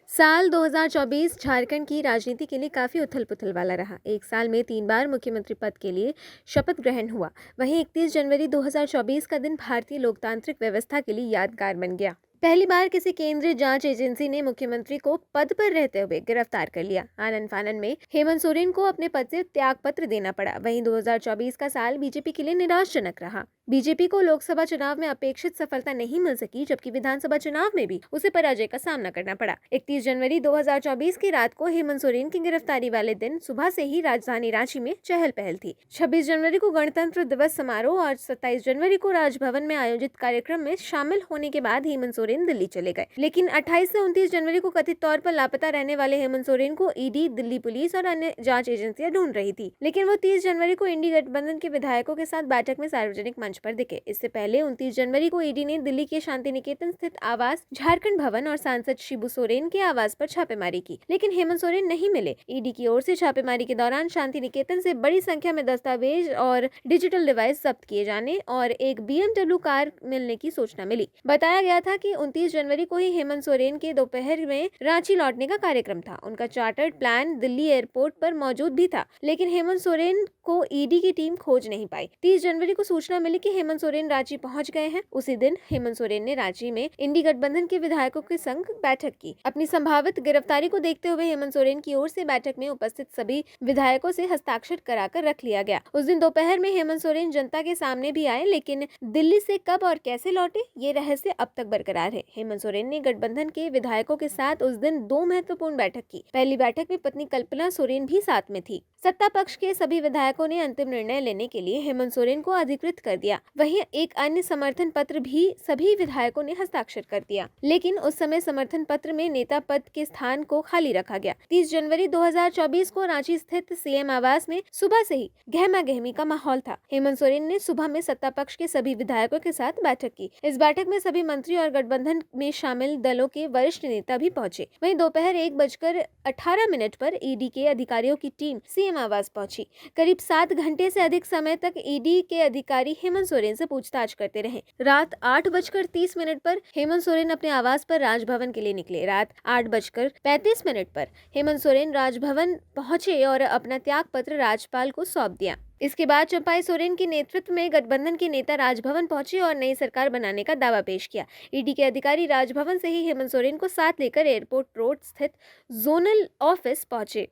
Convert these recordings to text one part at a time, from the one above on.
साल 2024 झारखंड की राजनीति के लिए काफी उथल-पुथल वाला रहा। एक साल में 3 बार मुख्यमंत्री पद के लिए शपथ ग्रहण हुआ। वहीं 31 जनवरी 2024 का दिन भारतीय लोकतांत्रिक व्यवस्था के लिए यादगार बन गया। पहली बार किसी केंद्रीय जांच एजेंसी ने मुख्यमंत्री को पद पर रहते हुए गिरफ्तार कर लिया। आनन फानन में हेमंत सोरेन को अपने पद से त्याग पत्र देना पड़ा। वहीं 2024 का साल बीजेपी के लिए निराशजनक रहा। बीजेपी को लोकसभा चुनाव में अपेक्षित सफलता नहीं मिल सकी, जबकि विधानसभा चुनाव में भी उसे पराजय का सामना करना पड़ा। 31 जनवरी 2024 की रात को हेमंत सोरेन की गिरफ्तारी वाले दिन सुबह से ही राजधानी रांची में चहल पहल थी। 26 जनवरी को गणतंत्र दिवस समारोह और 27 जनवरी को राजभवन में आयोजित कार्यक्रम में शामिल होने के बाद हेमंत सोरेन दिल्ली चले गए। लेकिन 28 से 29 जनवरी को कथित तौर पर लापता रहने वाले हेमंत सोरेन को ईडी, दिल्ली पुलिस और अन्य जांच एजेंसियां ढूंढ रही थी। लेकिन वो 30 जनवरी को इंडी गठबंधन के विधायकों के साथ बैठक में सार्वजनिक मंच पर दिखे। इससे पहले 29 जनवरी को ईडी ने दिल्ली के शांति निकेतन स्थित आवास, झारखंड भवन और सांसद शिबू सोरेन के आवास पर छापेमारी की, लेकिन हेमंत सोरेन नहीं मिले। ईडी की ओर से छापेमारी के दौरान शांति निकेतन से बड़ी संख्या में दस्तावेज और डिजिटल डिवाइस जब्त किए जाने और एक BMW कार मिलने की सूचना मिली। बताया गया था कि 29 जनवरी को ही हेमंत सोरेन के दोपहर में रांची लौटने का कार्यक्रम था। उनका चार्टर्ड प्लान दिल्ली एयरपोर्ट पर मौजूद भी था, लेकिन हेमंत सोरेन को ईडी की टीम खोज नहीं पाई। 30 जनवरी को सूचना मिली कि हेमंत सोरेन रांची पहुंच गए हैं। उसी दिन हेमंत सोरेन ने रांची में इंडी गठबंधन के विधायकों के संग बैठक की। अपनी संभावित गिरफ्तारी को देखते हुए हेमंत सोरेन की ओर से बैठक में उपस्थित सभी विधायकों से हस्ताक्षर कराकर रख लिया गया। उस दिन दोपहर में हेमंत सोरेन जनता के सामने भी आए, लेकिन दिल्ली से कब और कैसे लौटे, ये रहस्य अब तक बरकरार है। हेमंत सोरेन ने गठबंधन के विधायकों के साथ उस दिन 2 महत्वपूर्ण बैठक की। पहली बैठक में पत्नी कल्पना सोरेन भी साथ में थी। सत्ता पक्ष के सभी विधायकों ने अंतिम निर्णय लेने के लिए हेमंत सोरेन को अधिकृत कर दिया। वहीं एक अन्य समर्थन पत्र भी सभी विधायकों ने हस्ताक्षर कर दिया, लेकिन उस समय समर्थन पत्र में नेता पद के स्थान को खाली रखा गया। 30 जनवरी 2024 को रांची स्थित सीएम आवास में सुबह से ही गहमा गहमी का माहौल था। हेमंत सोरेन ने सुबह में सत्ता पक्ष के सभी विधायकों के साथ बैठक की। इस बैठक में सभी मंत्री और गठबंधन में शामिल दलों के वरिष्ठ नेता भी पहुंचे। वहीं दोपहर 1:18 पर ईडी के अधिकारियों की टीम सीएम आवास पहुंची। करीब 7 घंटे से अधिक समय तक ईडी के अधिकारी हेमंत सोरेन से पूछताछ करते रहे। रात 8:30 पर हेमंत सोरेन अपने आवास पर राजभवन के लिए निकले। रात 8:35 पर हेमंत सोरेन राजभवन पहुंचे और अपना त्याग पत्र राज्यपाल को सौंप दिया। इसके बाद चंपाई सोरेन के नेतृत्व में गठबंधन के नेता राजभवन पहुंचे और नई सरकार बनाने का दावा पेश किया। ईडी के अधिकारी राजभवन से ही हेमंत सोरेन को साथ लेकर एयरपोर्ट रोड स्थित जोनल ऑफिस पहुंचे,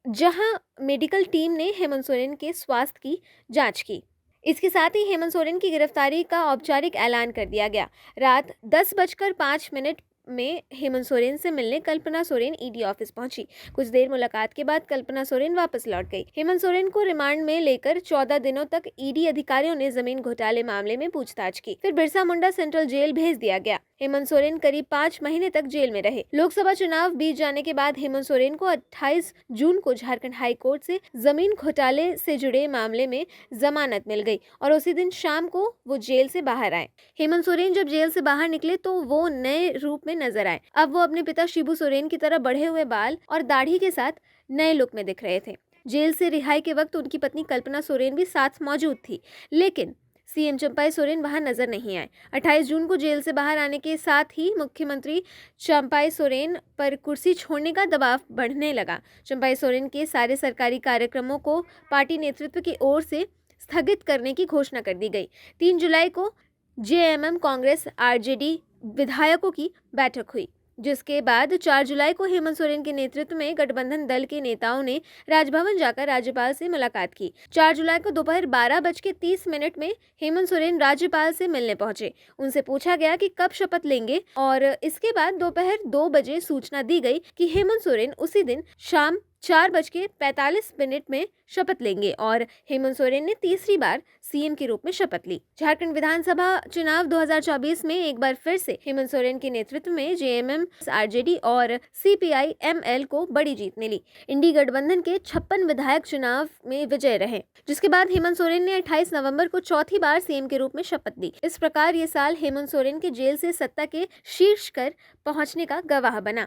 जहां मेडिकल टीम ने हेमंत सोरेन के स्वास्थ्य की जांच की। इसके साथ ही हेमंत सोरेन की गिरफ्तारी का औपचारिक ऐलान कर दिया गया। रात 10:05 में हेमंत सोरेन से मिलने कल्पना सोरेन ईडी ऑफिस पहुंची। कुछ देर मुलाकात के बाद कल्पना सोरेन वापस लौट गई। हेमंत सोरेन को रिमांड में लेकर 14 दिनों तक ईडी अधिकारियों ने जमीन घोटाले मामले में पूछताछ की। फिर बिरसा मुंडा सेंट्रल जेल भेज दिया गया। हेमंत सोरेन करीब 5 महीने तक जेल में रहे। लोकसभा चुनाव बीत जाने के बाद हेमंत सोरेन को 28 जून को झारखंड हाई कोर्ट से जमीन घोटाले से जुड़े मामले में जमानत मिल गई और उसी दिन शाम को वो जेल से बाहर आए। हेमंत सोरेन जब जेल से बाहर निकले तो वो नए रूप में नजर आए। अब वो अपने पिता शिबू सोरेन की तरह बढ़े हुए बाल और दाढ़ी के साथ नए लुक में दिख रहे थे। जेल से रिहाई के वक्त उनकी पत्नी कल्पना सोरेन भी साथ मौजूद थी, लेकिन सीएम चंपाई सोरेन वहां नजर नहीं आए। 28 जून को जेल से बाहर आने के साथ ही मुख्यमंत्री चंपाई सोरेन पर कुर्सी छोड़ने का दबाव बढ़ने लगा। चंपाई सोरेन के सारे सरकारी कार्यक्रमों को पार्टी नेतृत्व की ओर से स्थगित करने की घोषणा कर दी गई। 3 जुलाई को जेएमएम, कांग्रेस, आरजेडी विधायकों की बैठक हुई, जिसके बाद 4 जुलाई को हेमंत सोरेन के नेतृत्व में गठबंधन दल के नेताओं ने राजभवन जाकर राज्यपाल से मुलाकात की। 4 जुलाई को दोपहर 12:30 में हेमंत सोरेन राज्यपाल से मिलने पहुंचे। उनसे पूछा गया कि कब शपथ लेंगे और इसके बाद दोपहर 2 बजे सूचना दी गई कि हेमंत सोरेन उसी दिन शाम 4:45 में शपथ लेंगे और हेमंत सोरेन ने तीसरी बार सीएम के रूप में शपथ ली। झारखंड विधानसभा चुनाव 2024 में एक बार फिर से हेमंत सोरेन के नेतृत्व में जेएमएम, आरजेडी और सीपीआई-एमएल को बड़ी जीत मिली। इंडी गठबंधन के 56 विधायक चुनाव में विजय रहे, जिसके बाद हेमंत सोरेन ने 28 नवंबर को चौथी बार सीएम के रूप में शपथ ली। इस प्रकार ये साल हेमंत सोरेन के जेल से सत्ता के शीर्ष पर पहुंचने का गवाह बना।